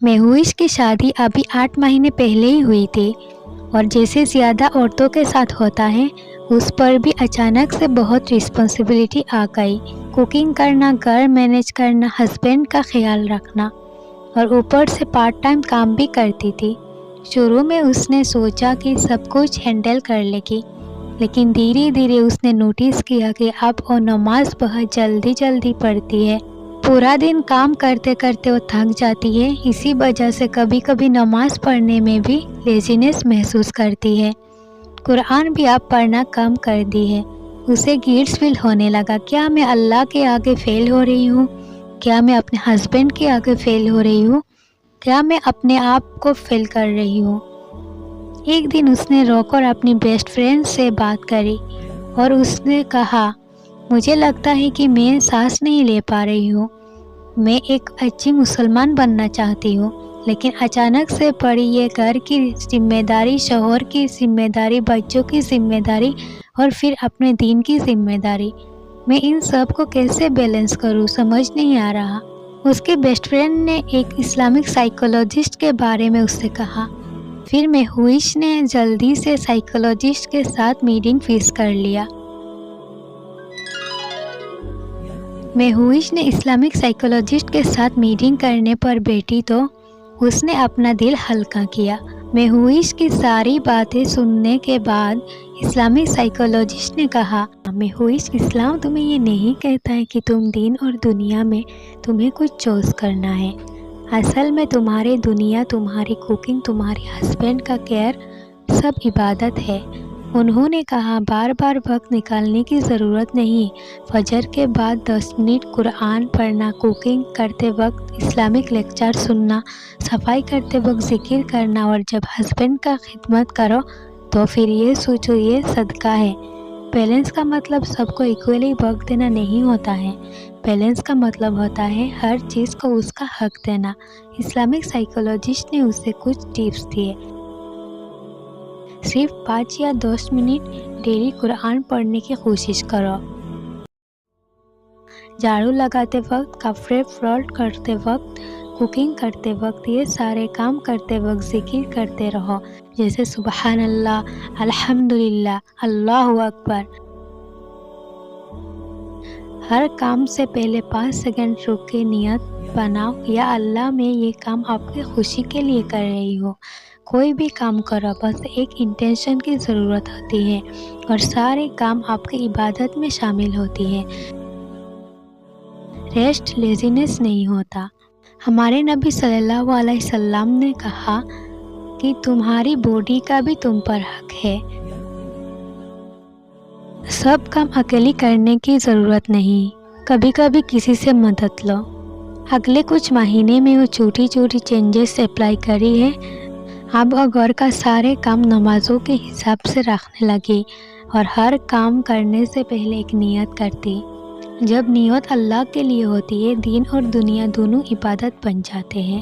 महूइश की शादी अभी 8 महीने पहले ही हुई थी और जैसे ज़्यादा औरतों के साथ होता है, उस पर भी अचानक से बहुत रिस्पॉन्सिबिलिटी आ गई। कुकिंग करना, घर मैनेज करना, हस्बैंड का ख्याल रखना और ऊपर से पार्ट टाइम काम भी करती थी। शुरू में उसने सोचा कि सब कुछ हैंडल कर लेगी, लेकिन धीरे धीरे उसने नोटिस किया कि अब वो नमाज बहुत जल्दी पढ़ती है। पूरा दिन काम करते करते वो थक जाती है, इसी वजह से कभी कभी नमाज पढ़ने में भी लेजीनेस महसूस करती है। कुरान भी अब पढ़ना कम कर दी है। उसे गिल्ट फील होने लगा, क्या मैं अल्लाह के आगे फेल हो रही हूँ? क्या मैं अपने हस्बैंड के आगे फेल हो रही हूँ? क्या मैं अपने आप को फेल कर रही हूँ? एक दिन उसने रोकर अपनी बेस्ट फ्रेंड से बात करी और उसने कहा, मुझे लगता है कि मैं सांस नहीं ले पा रही हूँ। मैं एक अच्छी मुसलमान बनना चाहती हूँ, लेकिन अचानक से पड़ी ये घर की जिम्मेदारी, शौहर की जिम्मेदारी, बच्चों की जिम्मेदारी और फिर अपने दीन की जिम्मेदारी, मैं इन सब को कैसे बैलेंस करूँ, समझ नहीं आ रहा। उसके बेस्ट फ्रेंड ने एक इस्लामिक साइकोलॉजिस्ट के बारे में उससे कहा। फिर महूइश ने जल्दी से साइकोलॉजिस्ट के साथ मीटिंग फिक्स कर लिया। महूइश ने इस्लामिक साइकोलॉजिस्ट के साथ मीटिंग करने पर बैठी तो उसने अपना दिल हल्का किया। महूइश की सारी बातें सुनने के बाद इस्लामिक साइकोलॉजिस्ट ने कहा, महूइश, इस्लाम तुम्हें ये नहीं कहता है कि तुम दीन और दुनिया में तुम्हें कुछ चॉइस करना है। असल में तुम्हारी दुनिया, तुम्हारी कुकिंग, तुम्हारे हस्बैंड का केयर सब इबादत है। उन्होंने कहा, बार बार वक्त निकालने की ज़रूरत नहीं। फजर के बाद 10 मिनट कुरान पढ़ना, कुकिंग करते वक्त इस्लामिक लेक्चर सुनना, सफाई करते वक्त जिक्र करना और जब हस्बैंड का खिदमत करो तो फिर ये सोचो ये सदका है। बैलेंस का मतलब सबको इक्वली वक्त देना नहीं होता है। बैलेंस का मतलब होता है हर चीज़ को उसका हक देना। इस्लामिक साइकोलॉजिस्ट ने उसे कुछ टिप्स दिए। सिर्फ 5 या 10 मिनट डेली कुरान पढ़ने की कोशिश करो। झाड़ू लगाते वक्त, कपड़े फोल्ड करते वक्त, कुकिंग करते वक्त, ये सारे काम करते वक्त जिक्र करते रहो, जैसे सुबहान अल्लाह, अल्हम्दुलिल्लाह, अल्लाहु अकबर। हर काम से पहले 5 सेकंड रुक के नियत बनाओ, या अल्लाह मैं ये काम आपकी खुशी के लिए कर रही हूँ। कोई भी काम करो, बस एक इंटेंशन की ज़रूरत होती है और सारे काम आपकी इबादत में शामिल होती है। रेस्ट लेजीनेस नहीं होता। हमारे नबी सल्लल्लाहु अलैहि वसल्लम ने कहा कि तुम्हारी बॉडी का भी तुम पर हक है। सब काम अकेले करने की ज़रूरत नहीं, कभी कभी किसी से मदद लो। अगले कुछ महीने में वो छोटी छोटी चेंजेस अप्लाई करी है। अब वो घर का सारे काम नमाज़ों के हिसाब से रखने लगी और हर काम करने से पहले एक नियत करती। जब नियत अल्लाह के लिए होती है, दीन और दुनिया दोनों इबादत बन जाते हैं।